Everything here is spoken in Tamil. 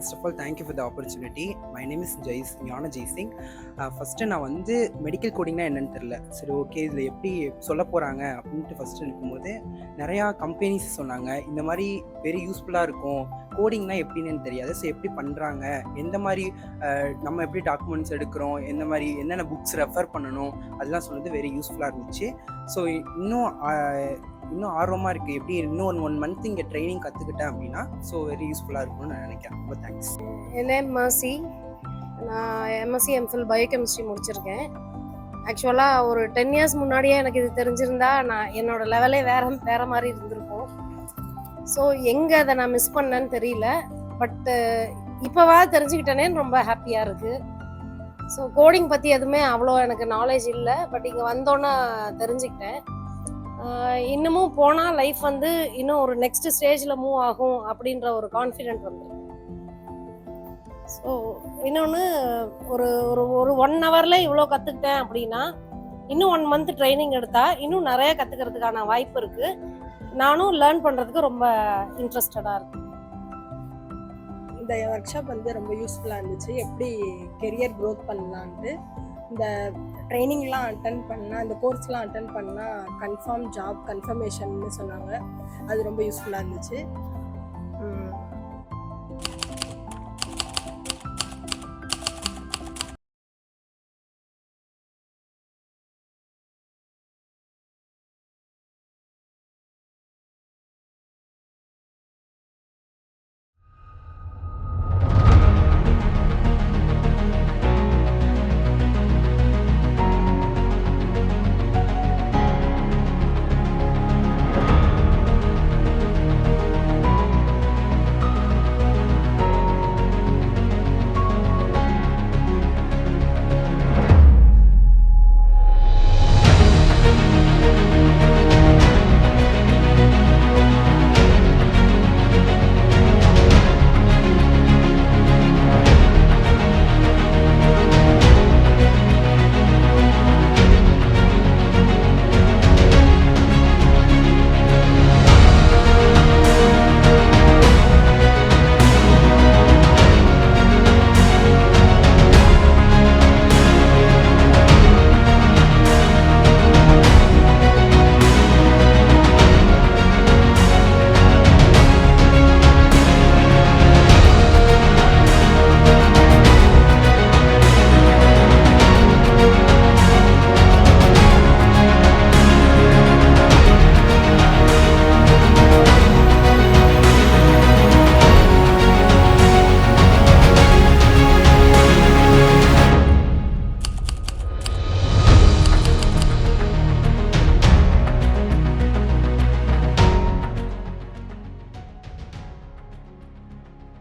First of all thank you for the opportunity. My name is Gnana Jaisingh. First நான் வந்து மெடிக்கல் கோடிங்னா என்னன்னு தெரில. சரி, ஓகே, இதில் எப்படி சொல்ல போகிறாங்க அப்படின்ட்டு ஃபஸ்ட்டு இருக்கும்போது நிறையா கம்பெனிஸ் சொன்னாங்க, இந்த மாதிரி வெரி யூஸ்ஃபுல்லாக இருக்கும், கோடிங்னா எப்படின்னு தெரியாது, ஸோ எப்படி பண்ணுறாங்க, எந்த மாதிரி நம்ம எப்படி டாக்குமெண்ட்ஸ் எடுக்கிறோம், எந்த மாதிரி என்னென்ன புக்ஸ் ரெஃபர் பண்ணணும், அதெல்லாம் சொன்னது வெரி யூஸ்ஃபுல்லாக இருந்துச்சு. ஸோ இன்னும் ஆர்வமாக இருக்குது, எப்படி இன்னும் 1 மந்த் இங்கே ட்ரைனிங் கற்றுக்கிட்டேன் அப்படின்னா ஸோ வெரி யூஸ்ஃபுல்லாக இருக்கும்னு நான் நினைக்கிறேன். ரொம்ப தேங்க்ஸ். என் நேம் மர்சி. நான் எம்எஸ்சி எம்ஃபில் பயோகெமிஸ்ட்ரி முடிச்சிருக்கேன். ஆக்சுவலாக ஒரு 10 இயர்ஸ் முன்னாடியே எனக்கு இது தெரிஞ்சிருந்தா நான் என்னோட லெவலே வேற மாதிரி இருந்திருக்கும். ஸோ எங்கே அதை நான் மிஸ் பண்ணேன்னு தெரியல. பட்டு இப்போவா தெரிஞ்சுக்கிட்டேனேன்னு ரொம்ப ஹாப்பியாக இருக்குது. ஸோ கோடிங் பற்றி எதுவுமே அவ்வளோ எனக்கு நாலேஜ் இல்லை, பட் இங்கே வந்தோன்னே தெரிஞ்சுக்கிட்டேன். இன்னமும் போனால் லைஃப் வந்து இன்னும் ஒரு நெக்ஸ்ட் ஸ்டேஜில் மூவ் ஆகும் அப்படின்ற ஒரு கான்ஃபிடென்ட் வந்துருக்கு. ஸோ இன்னொன்று, ஒரு ஒரு ஒரு 1 ஹவரில் இவ்வளோ கற்றுக்கிட்டேன் அப்படின்னா இன்னும் 1 மந்த் ட்ரைனிங் எடுத்தால் இன்னும் நிறைய கற்றுக்கிறதுக்கான வாய்ப்பு இருக்குது. நானும் லேர்ன் பண்ணுறதுக்கு ரொம்ப இன்ட்ரெஸ்டடாக இருக்கேன். இந்த ஒர்க் ஷாப் வந்து ரொம்ப யூஸ்ஃபுல்லாக இருந்துச்சு. எப்படி கெரியர் க்ரோத் பண்ணலான்ட்டு இந்த ட்ரைனிங்லாம் அட்டன் பண்ணால், இந்த கோர்ஸ்லாம் அட்டன் பண்ணால் கன்ஃபார்ம் ஜாப் கன்ஃபர்மேஷன்னு சொன்னாங்க. அது ரொம்ப யூஸ்ஃபுல்லாக இருந்துச்சு.